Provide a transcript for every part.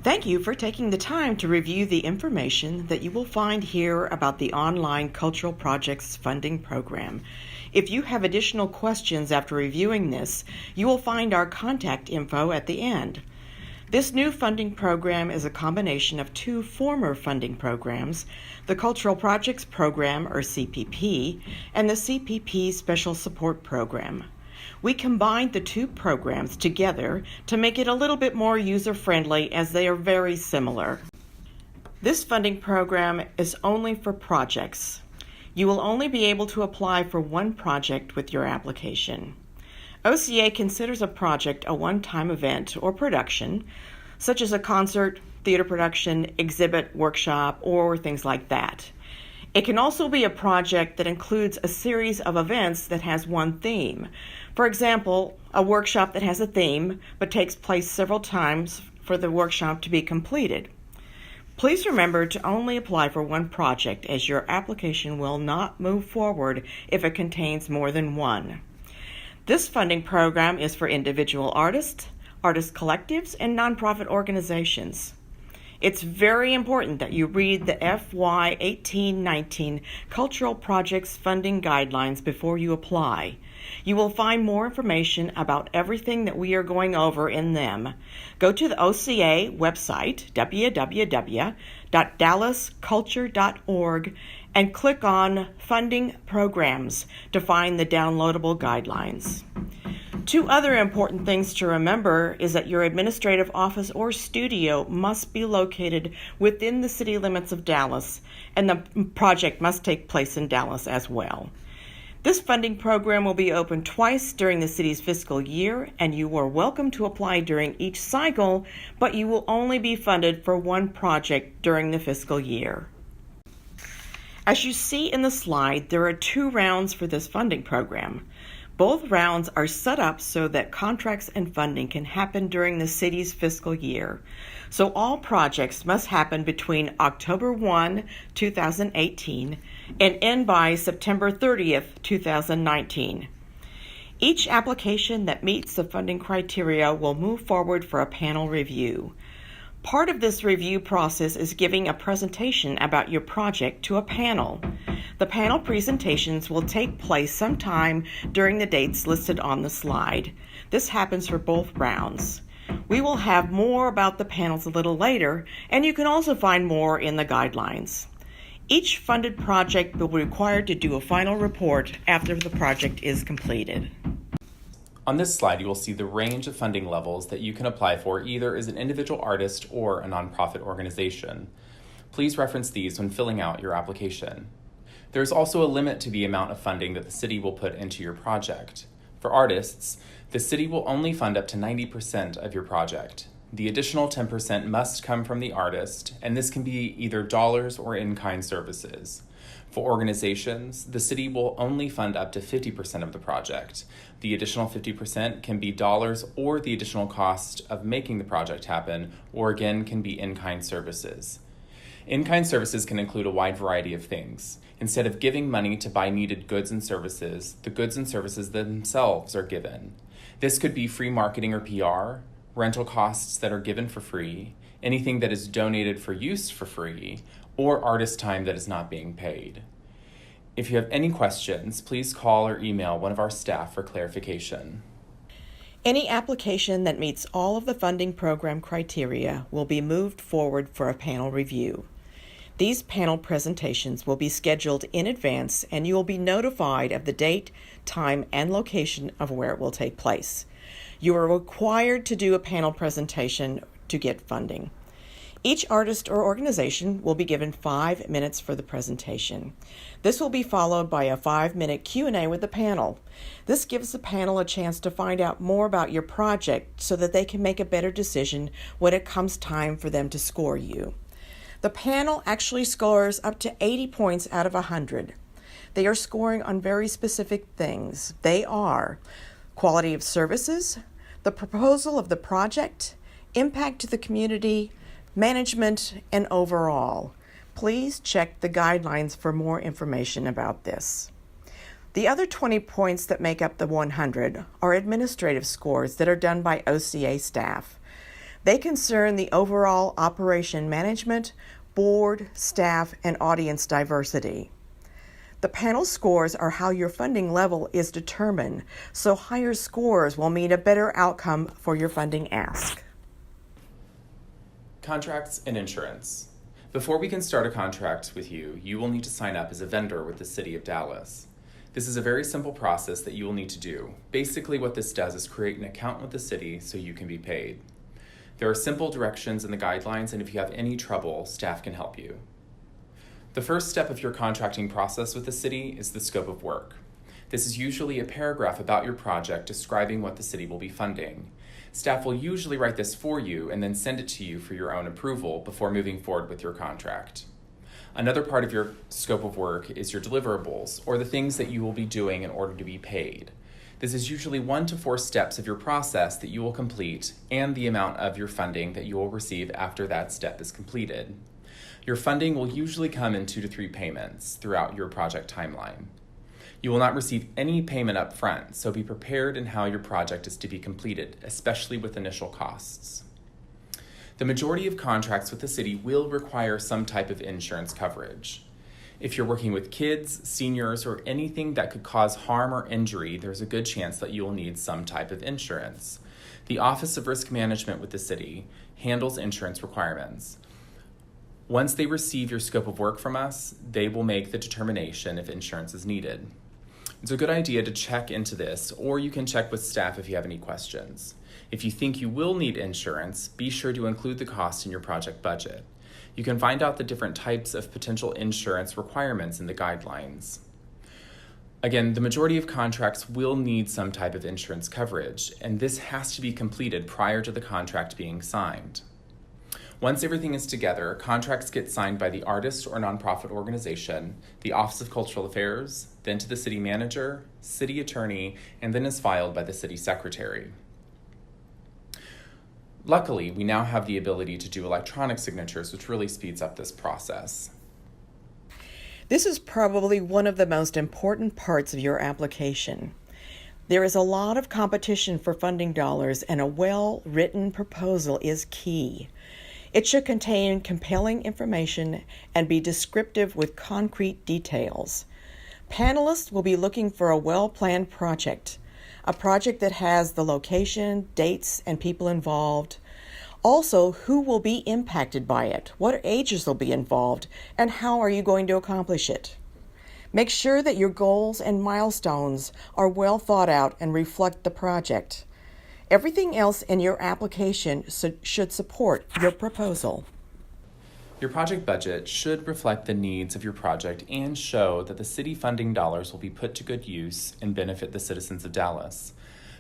Thank you for taking the time to review the information that you will find here about the online Cultural Projects Funding Program. If you have additional questions after reviewing this, you will find our contact info at the end. This new funding program is a combination of two former funding programs, the Cultural Projects Program, or CPP, and the CPP Special Support Program. We combined the two programs together to make it a little bit more user-friendly as they are very similar. This funding program is only for projects. You will only be able to apply for one project with your application. OCA considers a project a one-time event or production, such as a concert, theater production, exhibit, workshop, or things like that. It can also be a project that includes a series of events that has one theme. For example, a workshop that has a theme but takes place several times for the workshop to be completed. Please remember to only apply for one project, as your application will not move forward if it contains more than one. This funding program is for individual artists, artist collectives, and nonprofit organizations. It's very important that you read the FY 18-19 Cultural Projects Funding Guidelines before you apply. You will find more information about everything that we are going over in them. Go to the OCA website, www.dallasculture.org, and click on Funding Programs to find the downloadable guidelines. Two other important things to remember is that your administrative office or studio must be located within the city limits of Dallas, and the project must take place in Dallas as well. This funding program will be open twice during the city's fiscal year, and you are welcome to apply during each cycle, but you will only be funded for one project during the fiscal year. As you see in the slide, there are two rounds for this funding program. Both rounds are set up so that contracts and funding can happen during the city's fiscal year. So all projects must happen between October 1, 2018 and end by September 30th, 2019. Each application that meets the funding criteria will move forward for a panel review. Part of this review process is giving a presentation about your project to a panel. The panel presentations will take place sometime during the dates listed on the slide. This happens for both rounds. We will have more about the panels a little later, and you can also find more in the guidelines. Each funded project will be required to do a final report after the project is completed. On this slide, you will see the range of funding levels that you can apply for either as an individual artist or a nonprofit organization. Please reference these when filling out your application. There is also a limit to the amount of funding that the city will put into your project. For artists, the city will only fund up to 90% of your project. The additional 10% must come from the artist, and this can be either dollars or in-kind services. For organizations, the city will only fund up to 50% of the project. The additional 50% can be dollars or the additional cost of making the project happen, or again can be in-kind services. In-kind services can include a wide variety of things. Instead of giving money to buy needed goods and services, the goods and services themselves are given. This could be free marketing or PR, rental costs that are given for free, anything that is donated for use for free, or artist time that is not being paid. If you have any questions, please call or email one of our staff for clarification. Any application that meets all of the funding program criteria will be moved forward for a panel review. These panel presentations will be scheduled in advance, and you will be notified of the date, time, and location of where it will take place. You are required to do a panel presentation to get funding. Each artist or organization will be given 5 minutes for the presentation. This will be followed by a 5-minute Q&A with the panel. This gives the panel a chance to find out more about your project so that they can make a better decision when it comes time for them to score you. The panel actually scores up to 80 points out of 100. They are scoring on very specific things. They are quality of services, the proposal of the project, impact to the community, management, and overall. Please check the guidelines for more information about this. The other 20 points that make up the 100 are administrative scores that are done by OCA staff. They concern the overall operation management, board, staff, and audience diversity. The panel scores are how your funding level is determined, so higher scores will mean a better outcome for your funding ask. Contracts and insurance. Before we can start a contract with you, you will need to sign up as a vendor with the City of Dallas. This is a very simple process that you will need to do. Basically, what this does is create an account with the city so you can be paid. There are simple directions in the guidelines, and if you have any trouble, staff can help you. The first step of your contracting process with the city is the scope of work. This is usually a paragraph about your project describing what the city will be funding. Staff will usually write this for you and then send it to you for your own approval before moving forward with your contract. Another part of your scope of work is your deliverables, or the things that you will be doing in order to be paid. This is usually 1 to 4 steps of your process that you will complete and the amount of your funding that you will receive after that step is completed. Your funding will usually come in 2 to 3 payments throughout your project timeline. You will not receive any payment up front, so be prepared in how your project is to be completed, especially with initial costs. The majority of contracts with the city will require some type of insurance coverage. If you're working with kids, seniors, or anything that could cause harm or injury, there's a good chance that you will need some type of insurance. The Office of Risk Management with the city handles insurance requirements. Once they receive your scope of work from us, they will make the determination if insurance is needed. It's a good idea to check into this, or you can check with staff if you have any questions. If you think you will need insurance, be sure to include the cost in your project budget. You can find out the different types of potential insurance requirements in the guidelines. Again, the majority of contracts will need some type of insurance coverage, and this has to be completed prior to the contract being signed. Once everything is together, contracts get signed by the artist or nonprofit organization, the Office of Cultural Affairs, then to the city manager, city attorney, and then is filed by the city secretary. Luckily, we now have the ability to do electronic signatures, which really speeds up this process. This is probably one of the most important parts of your application. There is a lot of competition for funding dollars, and a well-written proposal is key. It should contain compelling information and be descriptive with concrete details. Panelists will be looking for a well-planned project, a project that has the location, dates, and people involved. Also, who will be impacted by it, what ages will be involved, and how are you going to accomplish it. Make sure that your goals and milestones are well thought out and reflect the project. Everything else in your application should support your proposal. Your project budget should reflect the needs of your project and show that the city funding dollars will be put to good use and benefit the citizens of Dallas.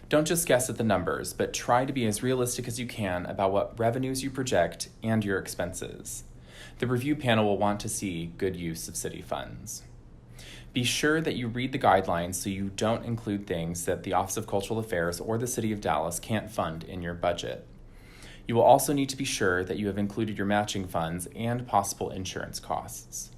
Don't just guess at the numbers, but try to be as realistic as you can about what revenues you project and your expenses. The review panel will want to see good use of city funds. Be sure that you read the guidelines so you don't include things that the Office of Cultural Affairs or the City of Dallas can't fund in your budget. You will also need to be sure that you have included your matching funds and possible insurance costs.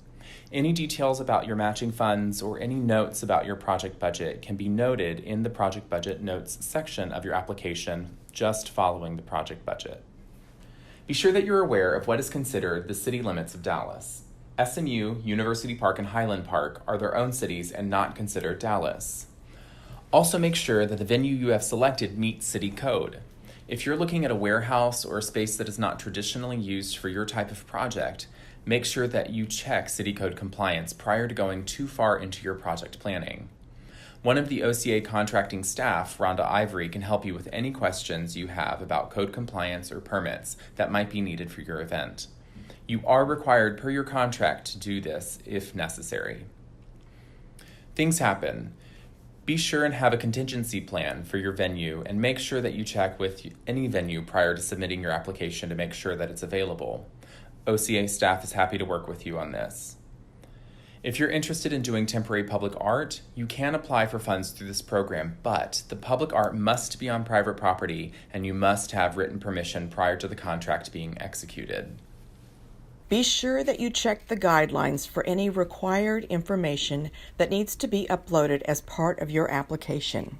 Any details about your matching funds or any notes about your project budget can be noted in the project budget notes section of your application just following the project budget. Be sure that you're aware of what is considered the city limits of Dallas. SMU, University Park, and Highland Park are their own cities and not considered Dallas. Also make sure that the venue you have selected meets city code. If you're looking at a warehouse or a space that is not traditionally used for your type of project, make sure that you check city code compliance prior to going too far into your project planning. One of the OCA contracting staff, Rhonda Ivory, can help you with any questions you have about code compliance or permits that might be needed for your event. You are required per your contract to do this if necessary. Things happen. Be sure and have a contingency plan for your venue and make sure that you check with any venue prior to submitting your application to make sure that it's available. OCA staff is happy to work with you on this. If you're interested in doing temporary public art, you can apply for funds through this program, but the public art must be on private property and you must have written permission prior to the contract being executed. Be sure that you check the guidelines for any required information that needs to be uploaded as part of your application.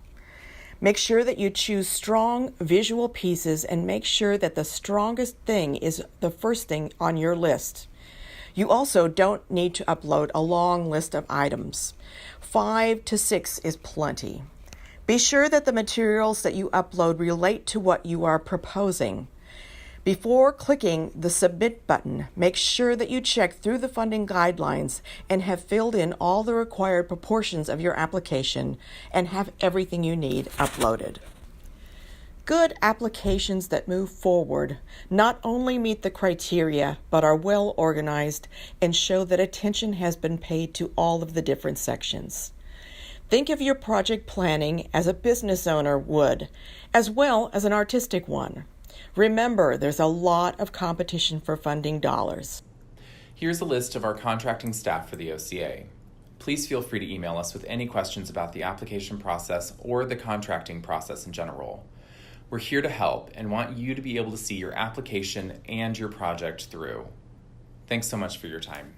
Make sure that you choose strong visual pieces and make sure that the strongest thing is the first thing on your list. You also don't need to upload a long list of items. 5 to 6 is plenty. Be sure that the materials that you upload relate to what you are proposing. Before clicking the Submit button, make sure that you check through the funding guidelines and have filled in all the required proportions of your application and have everything you need uploaded. Good applications that move forward not only meet the criteria, but are well organized and show that attention has been paid to all of the different sections. Think of your project planning as a business owner would, as well as an artistic one. Remember, there's a lot of competition for funding dollars. Here's a list of our contracting staff for the OCA. Please feel free to email us with any questions about the application process or the contracting process in general. We're here to help and want you to be able to see your application and your project through. Thanks so much for your time.